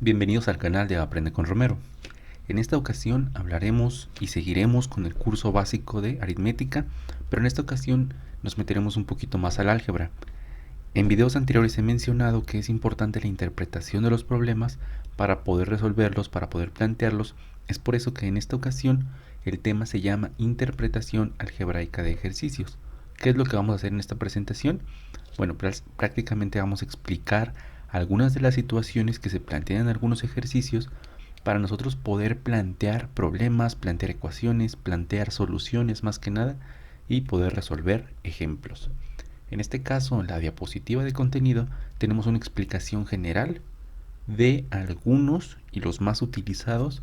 Bienvenidos al canal de Aprende con Romero. En esta ocasión hablaremos y seguiremos con el curso básico de aritmética, pero en esta ocasión nos meteremos un poquito más al álgebra. En videos anteriores he mencionado que es importante la interpretación de los problemas para poder resolverlos, para poder plantearlos. Es por eso que en esta ocasión el tema se llama interpretación algebraica de ejercicios. ¿Qué es lo que vamos a hacer en esta presentación? Bueno, prácticamente vamos a explicar algunas de las situaciones que se plantean en algunos ejercicios para nosotros poder plantear problemas, plantear ecuaciones, plantear soluciones más que nada y poder resolver ejemplos. En este caso, en la diapositiva de contenido, tenemos una explicación general de algunos y los más utilizados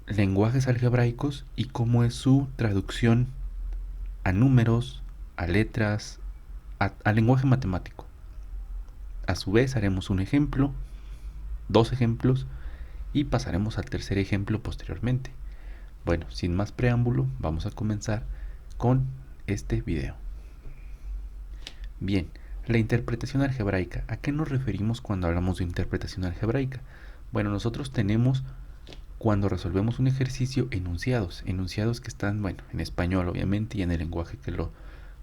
lenguajes algebraicos y cómo es su traducción a números, a letras, a lenguaje matemático. A su vez haremos un ejemplo, dos ejemplos y pasaremos al tercer ejemplo posteriormente. Bueno, sin más preámbulo, vamos a comenzar con este video. Bien, la interpretación algebraica. ¿A qué nos referimos cuando hablamos de interpretación algebraica? Bueno, nosotros tenemos, cuando resolvemos un ejercicio, enunciados que están, bueno, en español obviamente y en el lenguaje que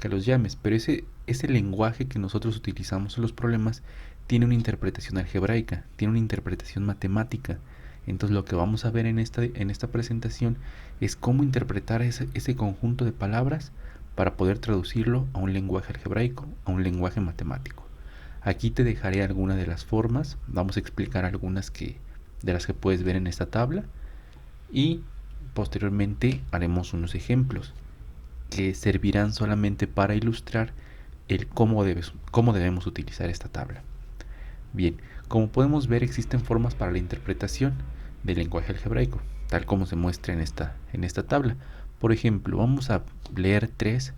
los llames, pero ese lenguaje que nosotros utilizamos en los problemas tiene una interpretación algebraica, tiene una interpretación matemática. Entonces lo que vamos a ver en esta presentación es cómo interpretar ese conjunto de palabras para poder traducirlo a un lenguaje algebraico, a un lenguaje matemático. Aquí te dejaré algunas de las formas, vamos a explicar algunas de las que puedes ver en esta tabla y posteriormente haremos unos ejemplos que servirán solamente para ilustrar el cómo debemos utilizar esta tabla. Bien, como podemos ver, existen formas para la interpretación del lenguaje algebraico, tal como se muestra en esta tabla. Por ejemplo, vamos a leer tres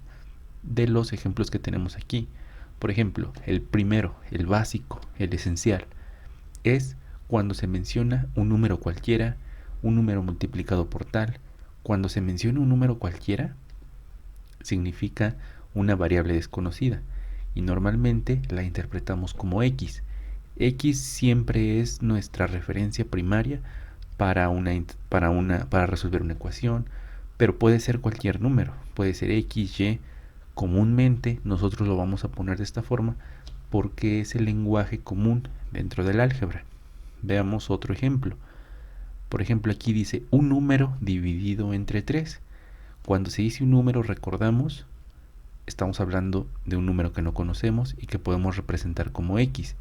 de los ejemplos que tenemos aquí. Por ejemplo, el primero, el básico, el esencial, es cuando se menciona un número cualquiera, un número multiplicado por tal. Cuando se menciona un número cualquiera, significa una variable desconocida y normalmente la interpretamos como x. X siempre es nuestra referencia primaria para resolver una ecuación, pero puede ser cualquier número, puede ser x, y. Comúnmente nosotros lo vamos a poner de esta forma porque es el lenguaje común dentro del álgebra. Veamos otro ejemplo. Por ejemplo, aquí dice un número dividido entre 3. Cuando se dice un número, recordamos, estamos hablando de un número que no conocemos y que podemos representar como x.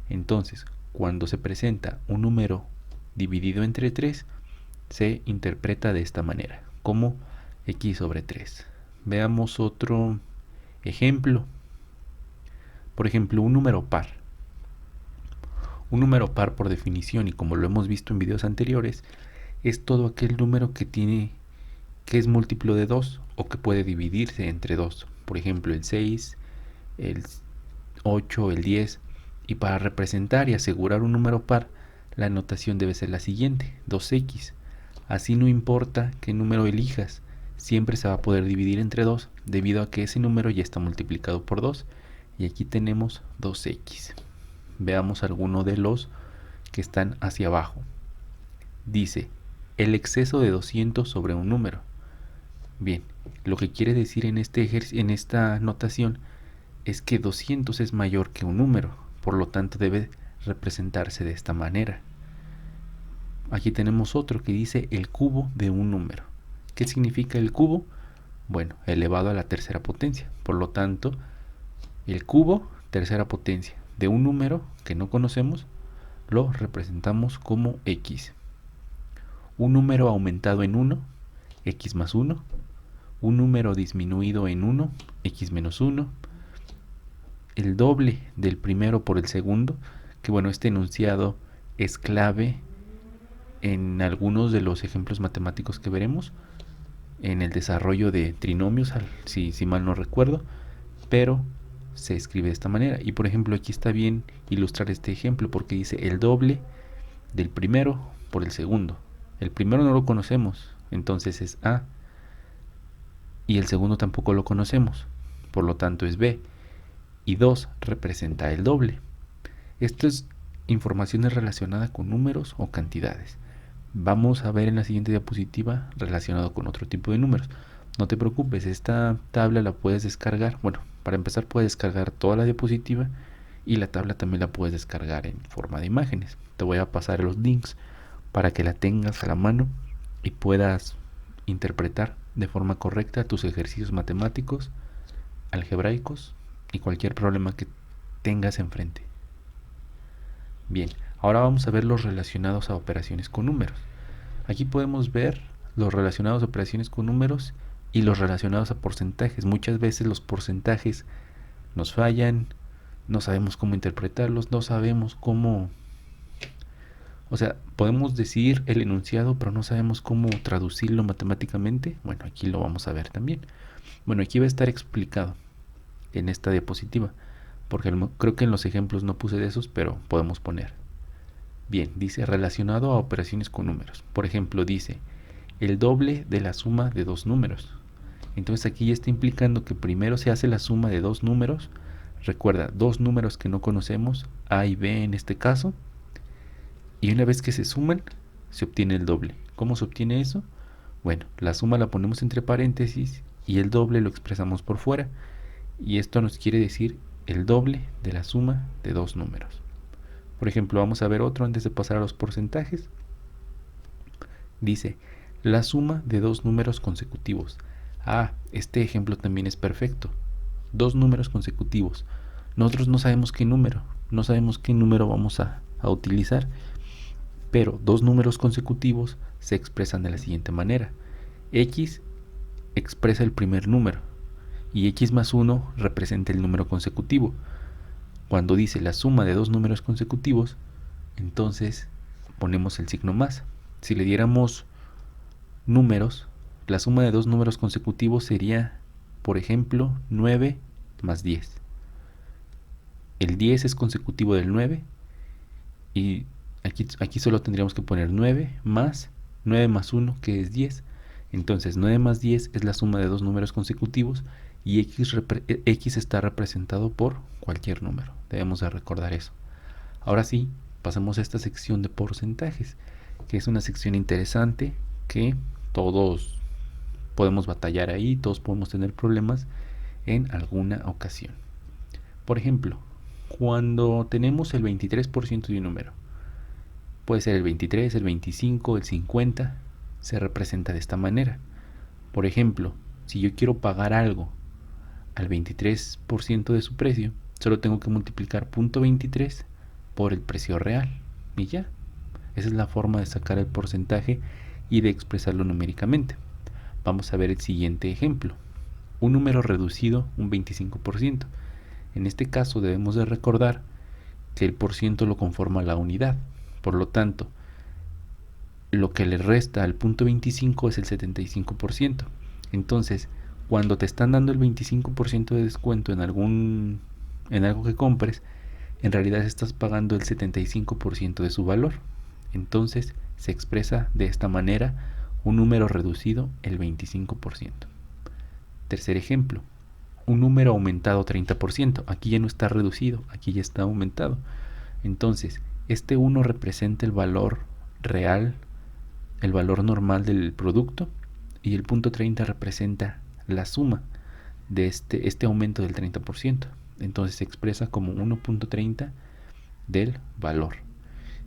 Entonces, cuando se presenta un número dividido entre 3, se interpreta de esta manera, como x sobre 3. Veamos otro ejemplo. Por ejemplo, un número par. Un número par, por definición, y como lo hemos visto en videos anteriores, es todo aquel número que es múltiplo de 2 o que puede dividirse entre 2. Por ejemplo, el 6, el 8, el 10. Y para representar y asegurar un número par, la notación debe ser la siguiente, 2x. Así no importa qué número elijas, siempre se va a poder dividir entre 2 debido a que ese número ya está multiplicado por 2. Y aquí tenemos 2x. Veamos alguno de los que están hacia abajo. Dice, el exceso de 200 sobre un número. Bien, lo que quiere decir en esta notación es que 200 es mayor que un número, por lo tanto debe representarse de esta manera. Aquí tenemos otro que dice el cubo de un número. ¿Qué significa el cubo? Bueno, elevado a la tercera potencia. Por lo tanto, el cubo, tercera potencia, de un número que no conocemos, lo representamos como x. Un número aumentado en 1, x más 1. Un número disminuido en 1, x menos 1. El doble del primero por el segundo, que bueno, este enunciado es clave en algunos de los ejemplos matemáticos que veremos, en el desarrollo de trinomios, si mal no recuerdo, pero se escribe de esta manera. Y por ejemplo, aquí está bien ilustrar este ejemplo porque dice el doble del primero por el segundo. El primero no lo conocemos, entonces es a, y el segundo tampoco lo conocemos, por lo tanto es b, y 2 representa el doble. Esto es información es relacionada con números o cantidades. Vamos a ver en la siguiente diapositiva relacionado con otro tipo de números. No te preocupes, esta tabla la puedes descargar. Bueno, para empezar puedes descargar toda la diapositiva y la tabla también la puedes descargar en forma de imágenes. Te voy a pasar los links para que la tengas a la mano y puedas interpretar de forma correcta tus ejercicios matemáticos, algebraicos y cualquier problema que tengas enfrente. Bien, ahora vamos a ver los relacionados a operaciones con números. Aquí podemos ver los relacionados a operaciones con números y los relacionados a porcentajes. Muchas veces los porcentajes nos fallan, no sabemos cómo interpretarlos, no sabemos cómo... O sea, podemos decir el enunciado, pero no sabemos cómo traducirlo matemáticamente. Bueno, aquí lo vamos a ver también. Bueno, aquí va a estar explicado en esta diapositiva, porque creo que en los ejemplos no puse de esos, pero podemos poner. Bien, dice relacionado a operaciones con números. Por ejemplo, dice el doble de la suma de dos números. Entonces aquí ya está implicando que primero se hace la suma de dos números. Recuerda, dos números que no conocemos, A y B en este caso. Y una vez que se suman, se obtiene el doble. ¿Cómo se obtiene eso? Bueno, la suma la ponemos entre paréntesis y el doble lo expresamos por fuera. Y esto nos quiere decir el doble de la suma de dos números. Por ejemplo, vamos a ver otro antes de pasar a los porcentajes. Dice, la suma de dos números consecutivos. Ah, este ejemplo también es perfecto. Dos números consecutivos. Nosotros no sabemos qué número vamos a utilizar, pero dos números consecutivos se expresan de la siguiente manera. X expresa el primer número y X más 1 representa el número consecutivo. Cuando dice la suma de dos números consecutivos, entonces ponemos el signo más. Si le diéramos números, la suma de dos números consecutivos sería, por ejemplo, 9 más 10. El 10 es consecutivo del 9 y aquí solo tendríamos que poner 9 más 1, que es 10. Entonces 9 más 10 es la suma de dos números consecutivos y X está representado por cualquier número. Debemos de recordar eso. Ahora sí, pasamos a esta sección de porcentajes, que es una sección interesante que todos podemos batallar ahí, todos podemos tener problemas en alguna ocasión. Por ejemplo, cuando tenemos el 23% de un número, puede ser el 23, el 25, el 50, se representa de esta manera. Por ejemplo, si yo quiero pagar algo al 23% de su precio, solo tengo que multiplicar 0.23 por el precio real y ya. Esa es la forma de sacar el porcentaje y de expresarlo numéricamente. Vamos a ver el siguiente ejemplo. Un número reducido, un 25%. En este caso debemos de recordar que el porciento lo conforma la unidad. Por lo tanto, lo que le resta al 0.25 es el 75%. Entonces, cuando te están dando el 25% de descuento en algo que compres, en realidad estás pagando el 75% de su valor. Entonces se expresa de esta manera un número reducido el 25%. Tercer ejemplo, un número aumentado 30%. Aquí ya no está reducido, aquí ya está aumentado. Entonces, este 1 representa el valor real, el valor normal del producto, y el 0.30 representa la suma de este aumento del 30%. Entonces se expresa como 1.30 del valor.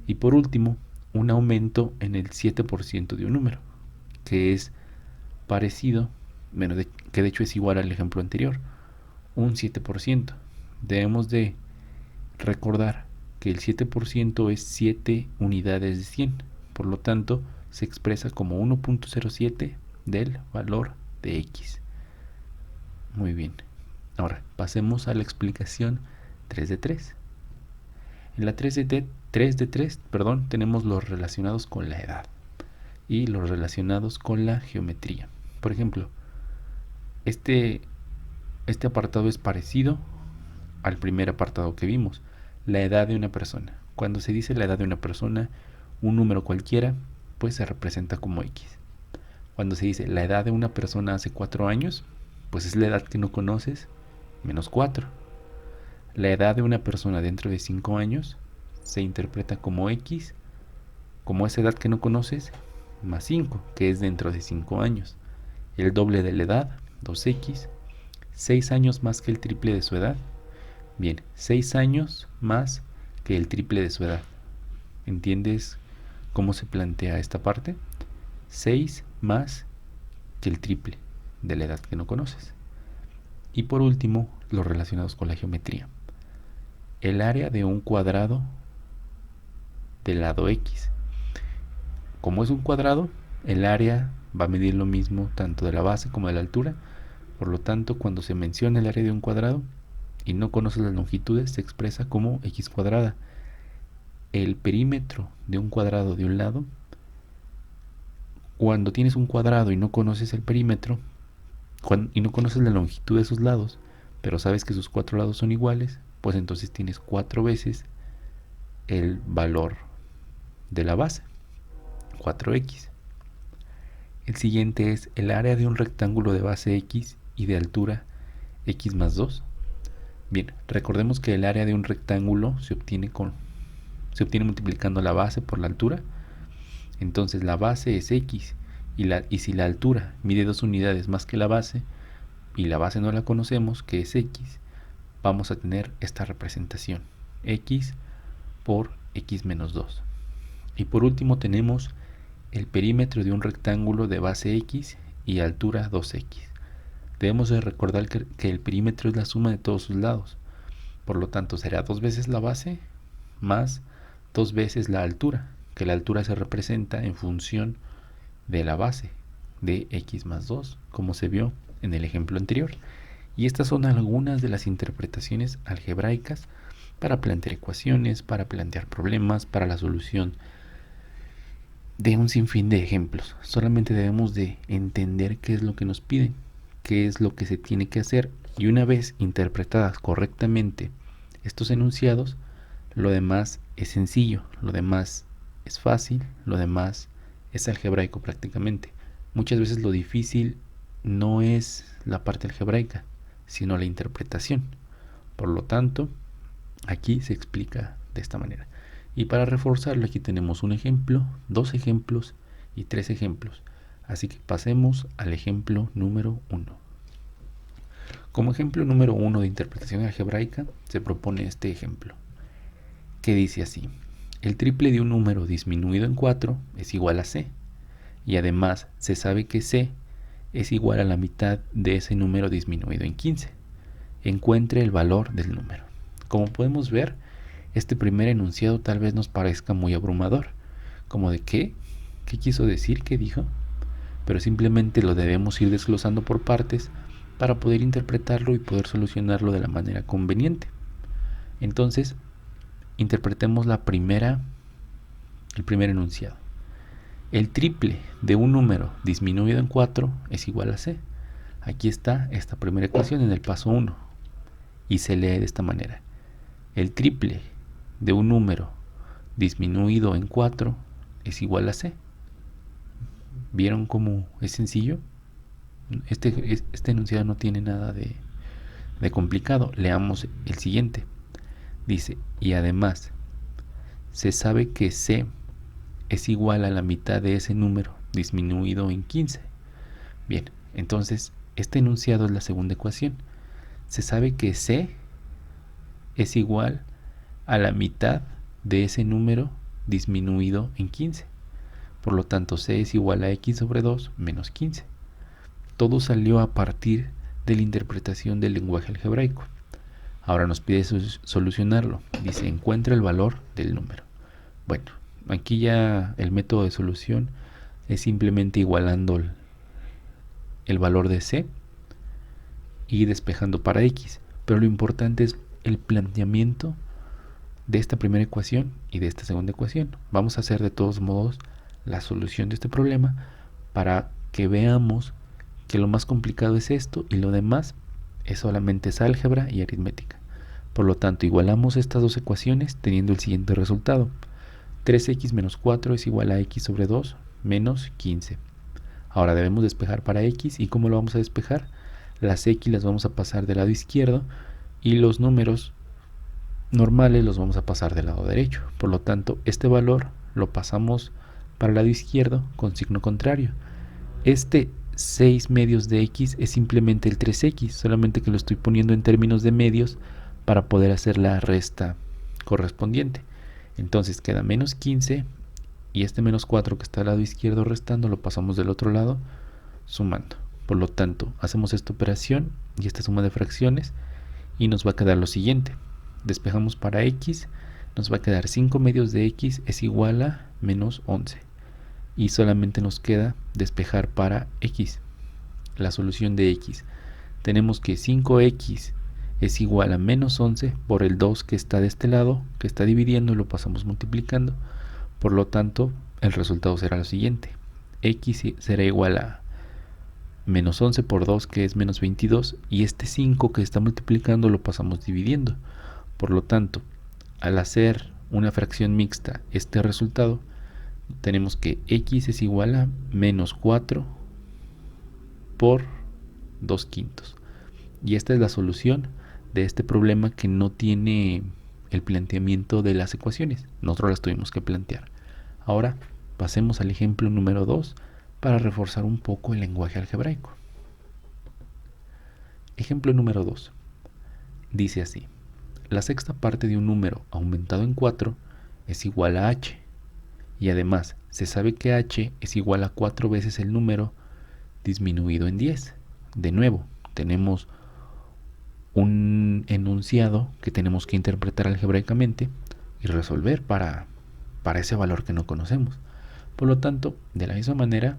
Y por último, un aumento en el 7% de un número, que es parecido, que de hecho es igual al ejemplo anterior, un 7%. Debemos de recordar que el 7% es 7 unidades de 100. Por lo tanto, se expresa como 1.07 del valor de X. Muy bien. Ahora, pasemos a la explicación 3 de 3. En la 3 de 3, tenemos los relacionados con la edad y los relacionados con la geometría. Por ejemplo, este apartado es parecido al primer apartado que vimos, la edad de una persona. Cuando se dice la edad de una persona, un número cualquiera, pues se representa como X. Cuando se dice la edad de una persona hace 4 años, pues es la edad que no conoces, menos 4. La edad de una persona dentro de 5 años, se interpreta como x, como esa edad que no conoces, más 5, que es dentro de 5 años. El doble de la edad, 2x, 6 años más que el triple de su edad. Bien, 6 años más que el triple de su edad. ¿Entiendes cómo se plantea esta parte? 6 más que el triple de la edad que no conoces. Y por último, los relacionados con la geometría. El área de un cuadrado del lado x. Como es un cuadrado, el área va a medir lo mismo tanto de la base como de la altura. Por lo tanto, cuando se menciona el área de un cuadrado y no conoces las longitudes, se expresa como x cuadrada. El perímetro de un cuadrado de un lado, cuando tienes un cuadrado y no conoces el perímetro, y no conoces la longitud de sus lados, pero sabes que sus 4 lados son iguales, pues entonces tienes 4 veces el valor de la base, 4x. El siguiente es el área de un rectángulo de base x y de altura x más 2. Bien, recordemos que el área de un rectángulo se obtiene multiplicando la base por la altura. Entonces la base es x y si la altura mide 2 unidades más que la base y la base no la conocemos, que es x, vamos a tener esta representación, x por x menos 2. Y por último tenemos el perímetro de un rectángulo de base x y altura 2x. Debemos de recordar que el perímetro es la suma de todos sus lados. Por lo tanto, será 2 veces la base más 2 veces la altura, que la altura se representa en función de la base de x más 2, como se vio en el ejemplo anterior. Y estas son algunas de las interpretaciones algebraicas para plantear ecuaciones, para plantear problemas, para la solución de un sinfín de ejemplos. Solamente debemos de entender qué es lo que nos piden, qué es lo que se tiene que hacer, y una vez interpretadas correctamente estos enunciados, lo demás es sencillo, lo demás es fácil, lo demás es algebraico prácticamente. Muchas veces lo difícil no es la parte algebraica, sino la interpretación. Por lo tanto, aquí se explica de esta manera. Y para reforzarlo, aquí tenemos un ejemplo, 2 ejemplos y 3 ejemplos. Así que pasemos al ejemplo número 1. Como ejemplo número 1 de interpretación algebraica, se propone este ejemplo, que dice así: el triple de un número disminuido en 4 es igual a c, y además se sabe que c es igual a la mitad de ese número disminuido en 15. Encuentre el valor del número. Como podemos ver, este primer enunciado tal vez nos parezca muy abrumador, como de ¿qué quiso decir? ¿Qué dijo? Pero simplemente lo debemos ir desglosando por partes para poder interpretarlo y poder solucionarlo de la manera conveniente. Entonces, interpretemos el primer enunciado. El triple de un número disminuido en 4 es igual a c. Aquí está esta primera ecuación en el paso 1 y se lee de esta manera: el triple de un número disminuido en 4 es igual a c. ¿Vieron cómo es sencillo? Este enunciado no tiene nada de complicado. Leamos el siguiente. Dice, y además se sabe que c es igual a la mitad de ese número disminuido en 15. Bien, entonces este enunciado es la segunda ecuación. Se sabe que c es igual a la mitad de ese número disminuido en 15. Por lo tanto, c es igual a x sobre 2 menos 15. Todo salió a partir de la interpretación del lenguaje algebraico. Ahora nos pide solucionarlo. Dice, encuentra el valor del número. Bueno, aquí ya el método de solución es simplemente igualando el valor de c y despejando para x. Pero lo importante es el planteamiento de esta primera ecuación y de esta segunda ecuación. Vamos a hacer de todos modos la solución de este problema para que veamos que lo más complicado es esto y lo demás es solamente álgebra y aritmética. Por lo tanto, igualamos estas dos ecuaciones teniendo el siguiente resultado: 3x menos 4 es igual a x sobre 2 menos 15. Ahora debemos despejar para x. ¿Y cómo lo vamos a despejar? Las x las vamos a pasar del lado izquierdo y los números normales los vamos a pasar del lado derecho. Por lo tanto, este valor lo pasamos para el lado izquierdo con signo contrario. Este 6 medios de x es simplemente el 3x, solamente que lo estoy poniendo en términos de medios para poder hacer la resta correspondiente. Entonces queda menos 15 y este menos 4 que está al lado izquierdo restando lo pasamos del otro lado sumando. Por lo tanto, hacemos esta operación y esta suma de fracciones y nos va a quedar lo siguiente. Despejamos para x, nos va a quedar 5 medios de x es igual a menos 11. Y solamente nos queda despejar para x. La solución de x. Tenemos que 5x es igual a menos 11 por el 2 que está de este lado, que está dividiendo y lo pasamos multiplicando. Por lo tanto, el resultado será lo siguiente. X será igual a menos 11 por 2, que es menos 22, y este 5 que está multiplicando lo pasamos dividiendo. Por lo tanto, al hacer una fracción mixta este resultado, tenemos que x es igual a menos 4 por 2 quintos. Y esta es la solución de este problema que no tiene el planteamiento de las ecuaciones. Nosotros las tuvimos que plantear. Ahora pasemos al ejemplo número 2 para reforzar un poco el lenguaje algebraico. Ejemplo número 2. Dice así. La sexta parte de un número aumentado en 4 es igual a h. Y además, se sabe que h es igual a 4 veces el número disminuido en 10. De nuevo, tenemos un enunciado que tenemos que interpretar algebraicamente y resolver para ese valor que no conocemos. Por lo tanto, de la misma manera,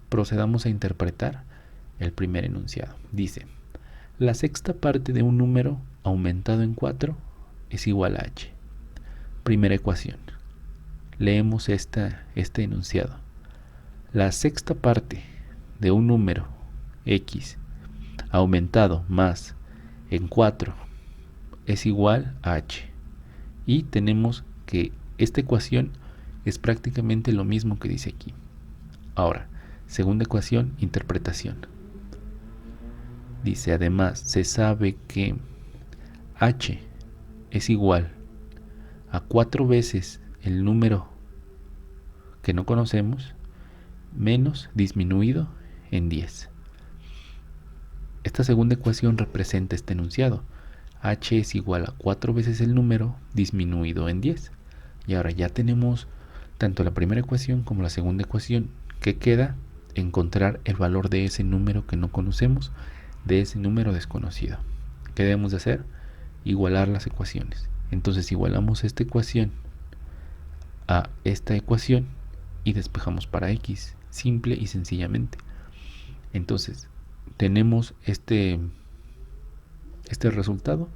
procedamos a interpretar el primer enunciado. Dice, la sexta parte de un número aumentado en 4 es igual a h. Primera ecuación. Leemos este enunciado. La sexta parte de un número x aumentado más en 4 es igual a h. Y tenemos que esta ecuación es prácticamente lo mismo que dice aquí. Ahora, segunda ecuación, interpretación. Dice, además, se sabe que h es igual a 4 veces el número que no conocemos menos disminuido en 10. Esta segunda ecuación representa este enunciado. H es igual a 4 veces el número disminuido en 10. Y ahora ya tenemos tanto la primera ecuación como la segunda ecuación. ¿Qué queda? Encontrar el valor de ese número que no conocemos, de ese número desconocido. ¿Qué debemos de hacer? Igualar las ecuaciones. Entonces igualamos esta ecuación a esta ecuación y despejamos para x, simple y sencillamente. Entonces, tenemos este resultado.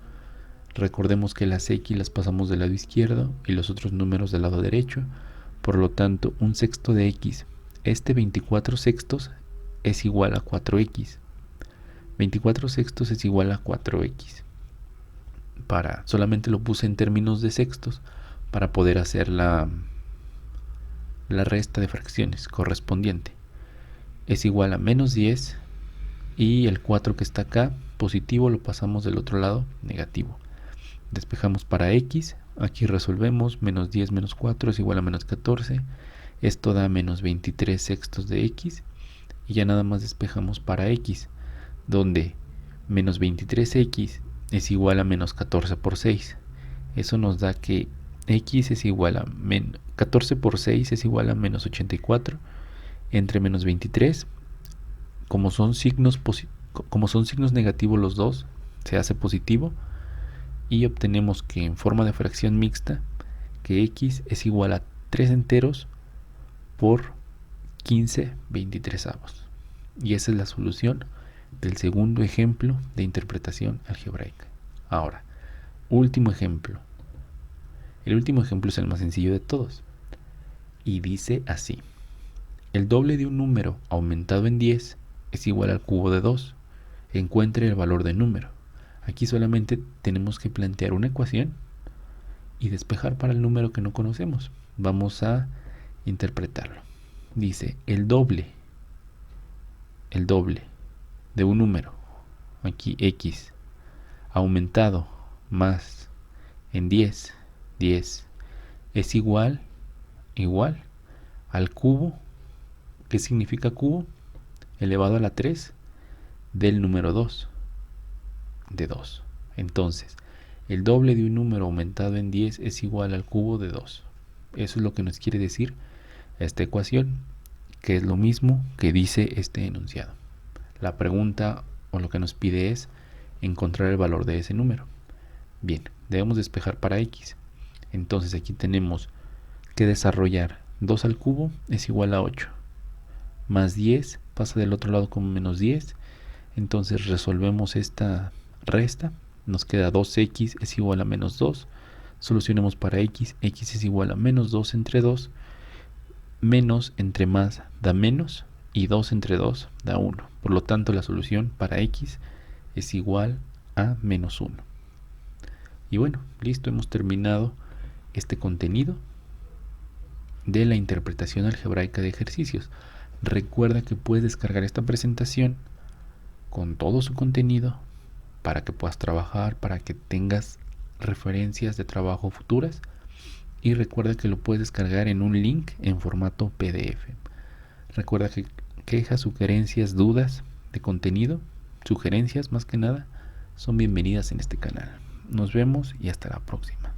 Recordemos que las x las pasamos del lado izquierdo y los otros números del lado derecho. Por lo tanto, un sexto de x, este 24 sextos es igual a 4x. 24 sextos es igual a 4x. Solamente lo puse en términos de sextos para poder hacer la resta de fracciones correspondiente. Es igual a menos 10 y el 4 que está acá, positivo, lo pasamos del otro lado, negativo. Despejamos para x, aquí resolvemos, menos 10 menos 4 es igual a menos 14, esto da menos 23 sextos de x, y ya nada más despejamos para x, donde menos 23x es igual a menos 14 por 6. Eso nos da que x es igual a 14 por 6 es igual a menos 84, entre menos 23, como son signos negativos los dos, se hace positivo, y obtenemos que en forma de fracción mixta, que x es igual a 3 enteros por 15 23avos. Y esa es la solución del segundo ejemplo de interpretación algebraica. Ahora, último ejemplo. El último ejemplo es el más sencillo de todos. Y dice así. El doble de un número aumentado en 10 es igual al cubo de 2. Encuentre el valor del número. Aquí solamente tenemos que plantear una ecuación y despejar para el número que no conocemos. Vamos a interpretarlo. Dice el doble de un número, aquí x, aumentado más en 10. 10 es igual al cubo. ¿Qué significa cubo? Elevado a la 3 del número 2, de 2. Entonces, el doble de un número aumentado en 10 es igual al cubo de 2. Eso es lo que nos quiere decir esta ecuación, que es lo mismo que dice este enunciado. La pregunta o lo que nos pide es encontrar el valor de ese número. Bien, debemos despejar para x. Entonces aquí tenemos que desarrollar 2 al cubo es igual a 8. Más 10 pasa del otro lado como menos 10. Entonces resolvemos esta resta. Nos queda 2x es igual a menos 2. Solucionemos para x. X es igual a menos 2 entre 2. Menos entre más da menos. Y 2 entre 2 da 1. Por lo tanto, la solución para x es igual a menos 1. Y bueno, listo, hemos terminado este contenido de la interpretación algebraica de ejercicios. Recuerda que puedes descargar esta presentación con todo su contenido para que puedas trabajar, para que tengas referencias de trabajo futuras. Y recuerda que lo puedes descargar en un link en formato PDF. Recuerda que quejas, sugerencias, dudas de contenido, sugerencias más que nada, son bienvenidas en este canal. Nos vemos y hasta la próxima.